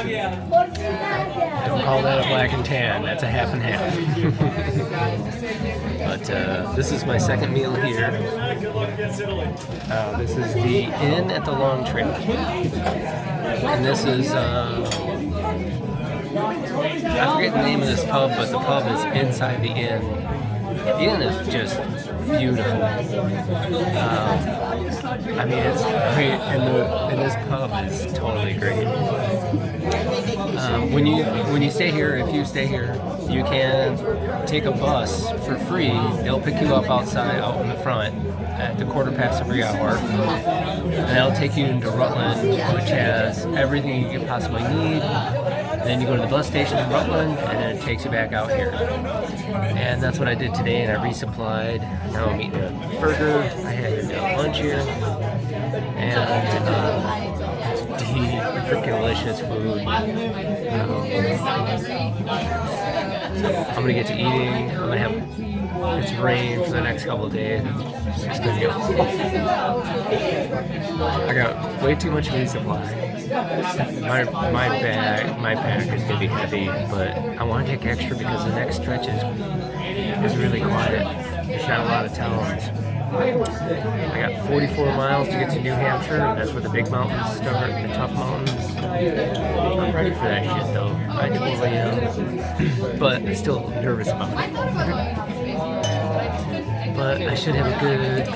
Don't call that a black and tan. That's a half and half. But this is my second meal here. This is the Inn at the Long Trail. And this is, I forget the name of this pub, but the pub is inside the inn. The inn is just beautiful. I mean, it's great, and this pub is totally great. When you stay here, if you stay here, you can take a bus for free. They'll pick you up outside, out in the front, at the 1/4 every hour, and they'll take you into Rutland, which has everything you could possibly need. Then you go to the bus station in Rutland, and then it takes you back out here. And that's what I did today, and I resupplied. Now I'm eating a burger. I had lunch here, and freaking delicious food. I'm gonna get to eating. I'm gonna have it's rain for the next couple of days. It's gonna go. I got way too much resupply. My pack is gonna be heavy, but I want to take extra because the next stretch is really quiet. There's not a lot of towns. I got 44 miles to get to New Hampshire. That's where the big mountains start, the tough mountains. I'm ready for that shit though. I totally am. But I'm still nervous about it. But I should have a good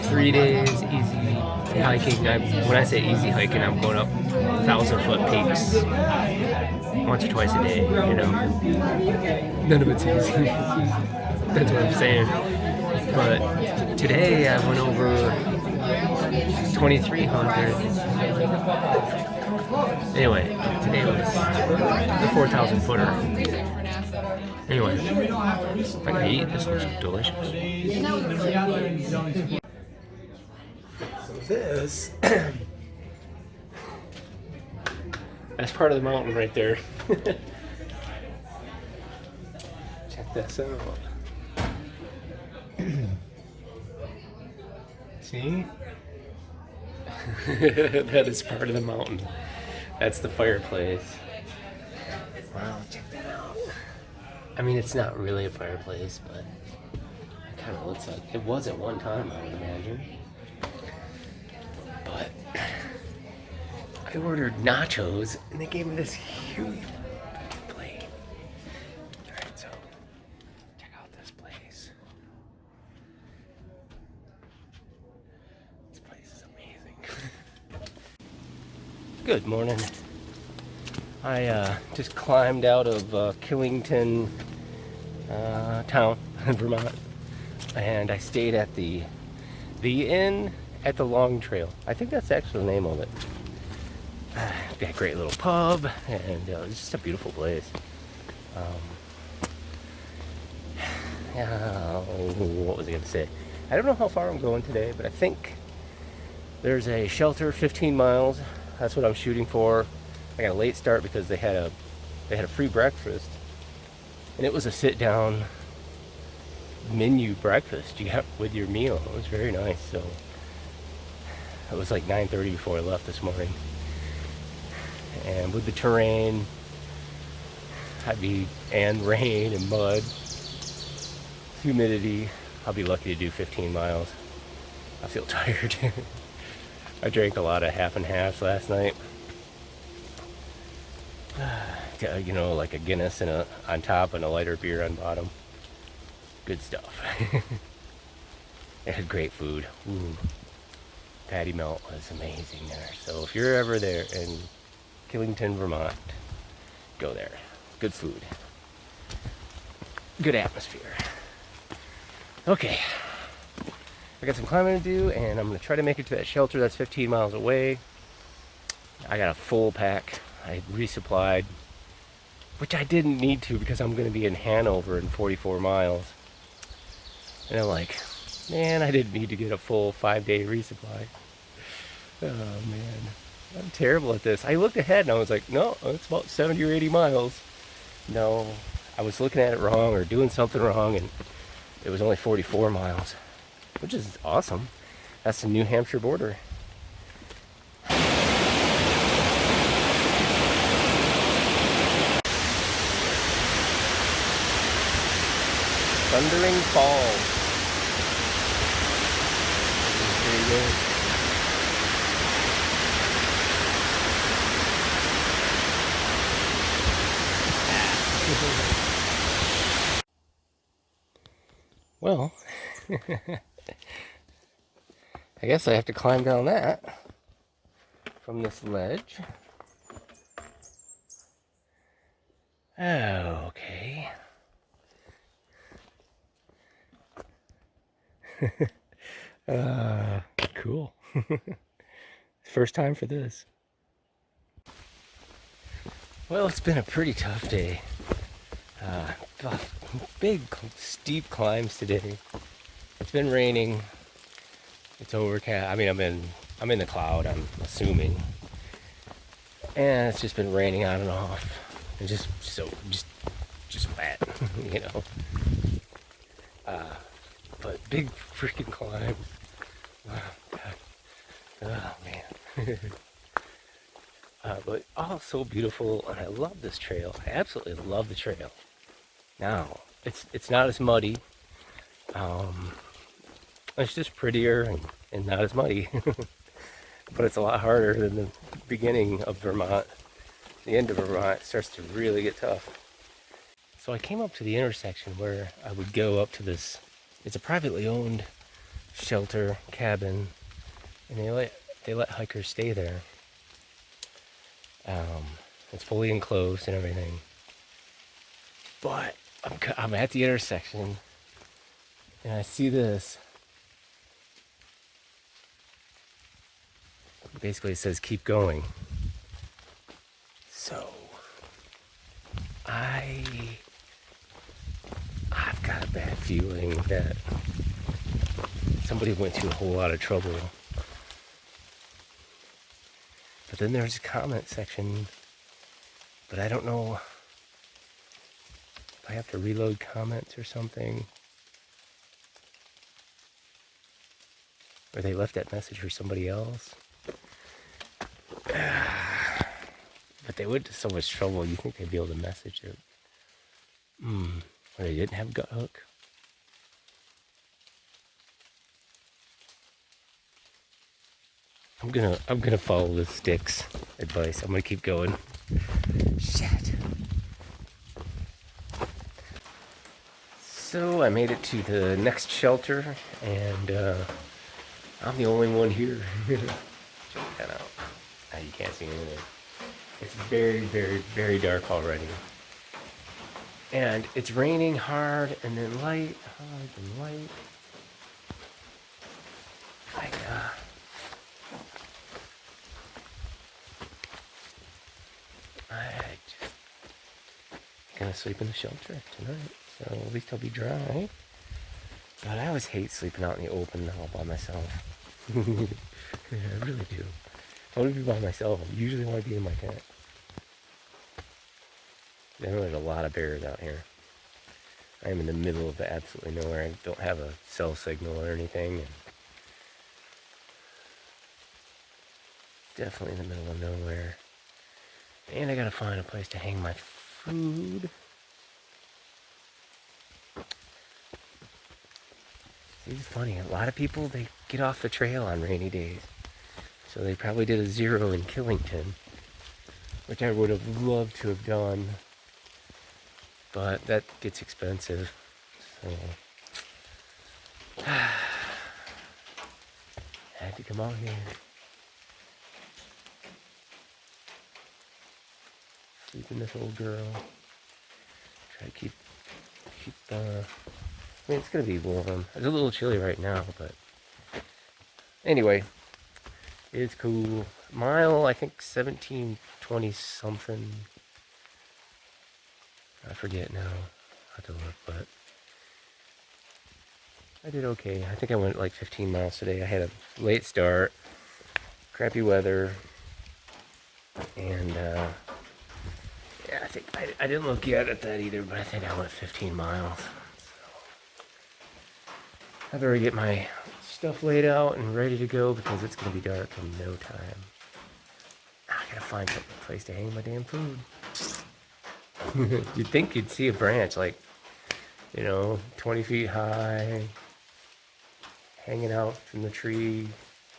3 days easy hiking. When I say easy hiking, I'm going up 1,000-foot peaks once or twice a day, you know. None of it's easy. That's what I'm saying. But today I went over 2,300. Anyway, today was the 4,000 footer. Anyway, I can eat. This looks delicious. So this, that's part of the mountain right there. Check this out. See? That is part of the mountain. That's the fireplace. Wow, check that out. I mean, it's not really a fireplace, but it kind of looks like it was at one time, I would imagine. But I ordered nachos, and they gave me this huge plate. Alright, so check out this place. This place is amazing. Good morning. I just climbed out of Killington town in Vermont, and I stayed at the Inn at the Long Trail. I think that's actually the name of it. Got a great little pub, and it's just a beautiful place. What was I going to say? I don't know how far I'm going today, but I think there's a shelter 15 miles. That's what I'm shooting for. I got a late start because they had a free breakfast, and it was a sit-down menu breakfast you got with your meal. It was very nice. So it was like 9:30 before I left this morning, and with the terrain, and rain and mud, humidity, I'll be lucky to do 15 miles. I feel tired. I drank a lot of half and halves last night. You know, like a Guinness on top and a lighter beer on bottom. Good stuff. It had great food. Ooh. Patty melt was amazing there. So if you're ever there in Killington, Vermont, go there. Good food. Good atmosphere. Okay. I got some climbing to do, and I'm going to try to make it to that shelter that's 15 miles away. I got a full pack. I resupplied, which I didn't need to because I'm going to be in Hanover in 44 miles. And I'm like, man, I didn't need to get a full 5-day resupply. Oh, man. I'm terrible at this. I looked ahead and I was like, no, it's about 70 or 80 miles. No, I was looking at it wrong or doing something wrong, and it was only 44 miles, which is awesome. That's the New Hampshire border. Thundering Falls. There you go. Well, I guess I have to climb down that from this ledge. Okay. Cool. First time for this. Well, it's been a pretty tough day. Big, steep climbs today. It's been raining. It's overcast. I mean, I'm in the cloud, I'm assuming. And it's just been raining on and off. And just wet, you know. But big freaking climb. Oh, God. Oh, man. But so beautiful, and I love this trail. I absolutely love the trail. Now, it's not as muddy. It's just prettier and not as muddy. But it's a lot harder than the beginning of Vermont. The end of Vermont starts to really get tough. So I came up to the intersection where I would go up to this. It's a privately owned shelter cabin, and they let hikers stay there. It's fully enclosed and everything. But I'm at the intersection, and I see this. Basically, it says keep going. So I've got a bad feeling that somebody went to a whole lot of trouble. But then there's a comment section, but I don't know if I have to reload comments or something. Or they left that message for somebody else. But they went to so much trouble, you think they'd be able to message it. Or they didn't have gut hook. I'm gonna follow the sticks advice. I'm gonna keep going. Shit. So I made it to the next shelter, and I'm the only one here. Check that out. You can't see anything. It's very, very, very dark already. And it's raining hard and then light, hard and light. I'm gonna sleep in the shelter tonight, so at least I'll be dry. But I always hate sleeping out in the open all by myself. Yeah, I really do. If I want to be by myself, I usually want to be in my tent. There's a lot of bears out here. I am in the middle of absolutely nowhere. I don't have a cell signal or anything. And definitely in the middle of nowhere. And I gotta find a place to hang my food. It's funny, a lot of people, they get off the trail on rainy days. So they probably did a 0 in Killington, which I would have loved to have done. But that gets expensive. So I had to come out here. Sleeping this old girl. Try to keep I mean, it's gonna be warm. It's a little chilly right now, but anyway, it's cool. Mile, I think 1720 something. I forget now. I have to look, but I did okay. I think I went like 15 miles today. I had a late start, crappy weather, and yeah, I think I didn't look yet at that either, but I think I went 15 miles. So I better get my stuff laid out and ready to go because it's gonna be dark in no time. I gotta find a place to hang my damn food. You'd think you'd see a branch like You know, 20 feet high, hanging out from the tree,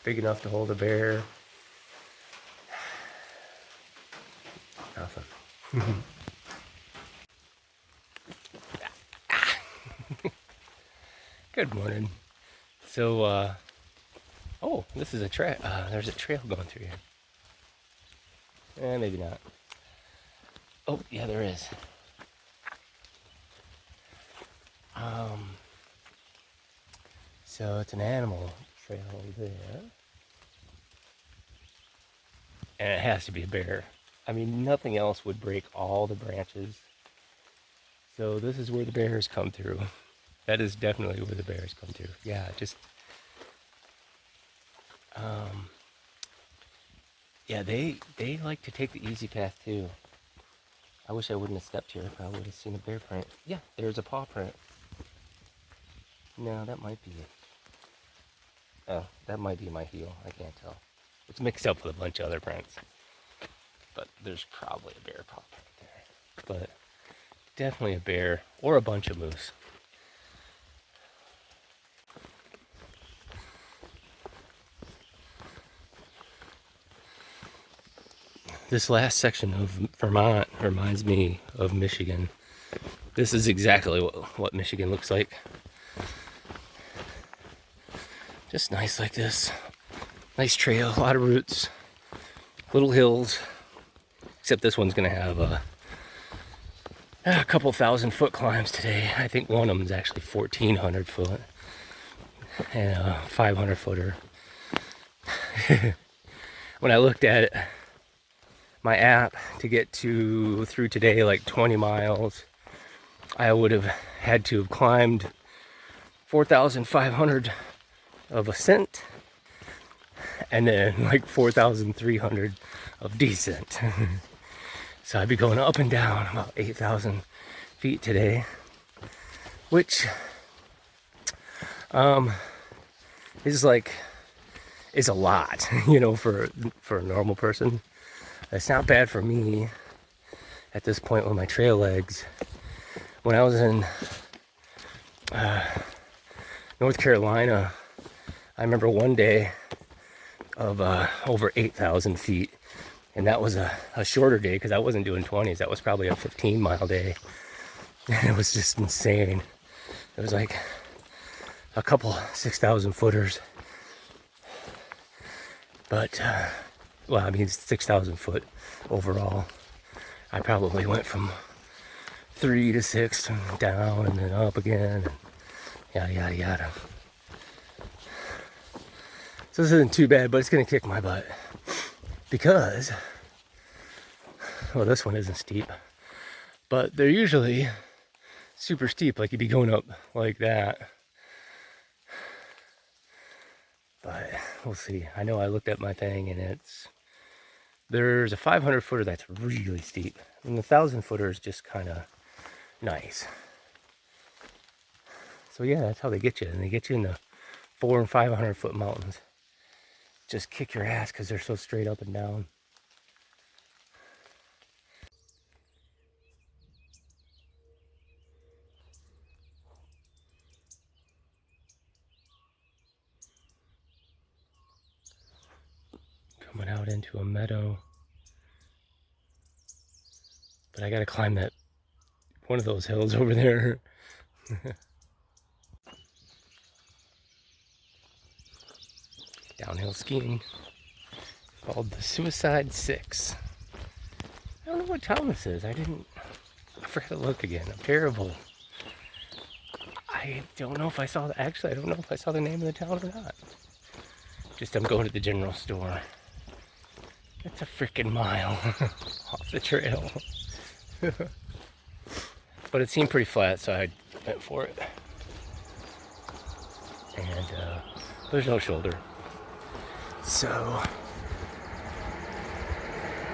big enough to hold a bear. Nothing. Good morning. So, oh, this is a trail. There's a trail going through here. Maybe not. Oh, yeah, there is. So it's an animal trail there. And it has to be a bear. I mean, nothing else would break all the branches. So this is where the bears come through. That is definitely where the bears come through. Yeah, just... yeah, they like to take the easy path too. I wish I wouldn't have stepped here. I would have seen a bear print. Yeah, there's a paw print. No, that might be it. Oh, that might be my heel. I can't tell. It's mixed up with a bunch of other prints. But there's probably a bear paw print there. But definitely a bear or a bunch of moose. This last section of Vermont reminds me of Michigan. This is exactly what Michigan looks like. Just nice like this. Nice trail, a lot of roots, little hills. Except this one's gonna have a couple 1,000-foot climbs today. I think one of them is actually 1,400 foot and a 500-footer. When I looked at it, my app to get through today, like 20 miles, I would have had to have climbed 4,500 of ascent and then like 4,300 of descent. So I'd be going up and down about 8,000 feet today, which is a lot, you know, for a normal person. It's not bad for me at this point with my trail legs. When I was in North Carolina, I remember one day of over 8,000 feet, and that was a shorter day because I wasn't doing 20s. That was probably a 15-mile day, and it was just insane. It was like a couple 6,000 footers, but well, I mean 6,000 foot overall. I probably went from 3 to 6 and down and then up again, and yada yada yada. So this isn't too bad, but it's gonna kick my butt because, well, this one isn't steep, but they're usually super steep, like you'd be going up like that. But we'll see. I know I looked at my thing and there's a 500-footer that's really steep, and the 1,000-footer is just kind of nice. So yeah, that's how they get you, and they get you in the 400 and 500-foot mountains. Just kick your ass because they're so straight up and down. Coming out into a meadow. But I gotta climb one of those hills over there. Downhill skiing called the Suicide Six. I don't know what town this is. I forgot to look again. I'm terrible. I don't know if I saw actually I don't know if I saw the name of the town or not. Just I'm going to the general store. It's a freaking mile off the trail. But it seemed pretty flat, so I went for it. And there's no shoulder. So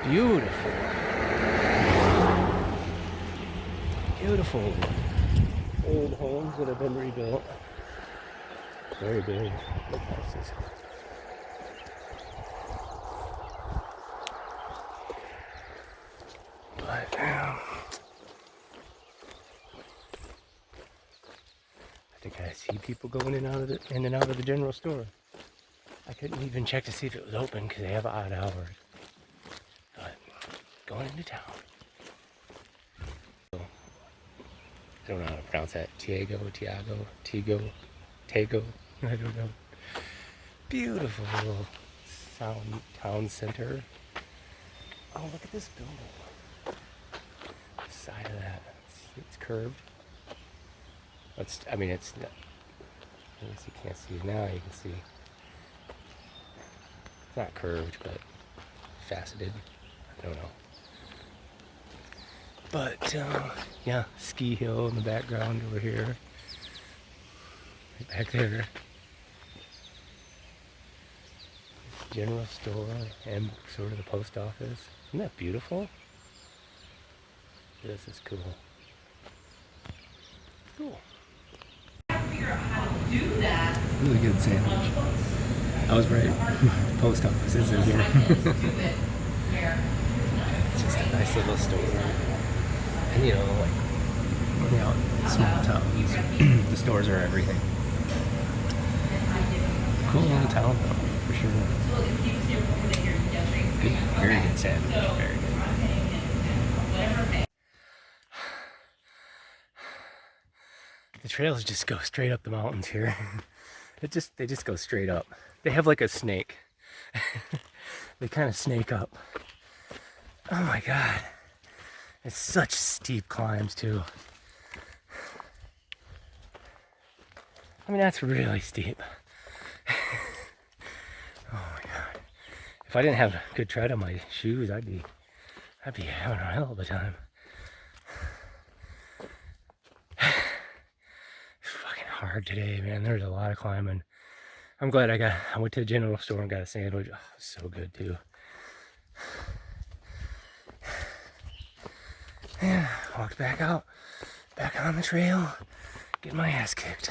beautiful. Beautiful old homes that have been rebuilt. Very big houses. But see people going in and out of the general store. I couldn't even check to see if it was open because they have odd hours. But going into town. I don't know how to pronounce that. Tiago, Tago. I don't know. Beautiful little town center. Oh, look at this building. The side of that. It's curved. It's not. I guess you can't see it now. You can see. It's not curved, but faceted. I don't know. But yeah, ski hill in the background over here. Right back there. General store and sort of the post office. Isn't that beautiful? This is cool. Cool. Really good sandwich. I was right. Post office is in here. It's just a nice little store. And you know, like when you're out in small towns, the stores are everything. Cool little town though, for sure. Good, very good sandwich. Very good. The trails just go straight up the mountains here. They just go straight up. They have like a snake. They kind of snake up. Oh my god. It's such steep climbs too. I mean, that's really steep. Oh my god. If I didn't have a good tread on my shoes, I'd be having a hell of a time. It's fucking hard today, man. There's a lot of climbing. I'm glad I went to the general store and got a sandwich. Oh, it was so good too. And walked back out, back on the trail, getting my ass kicked.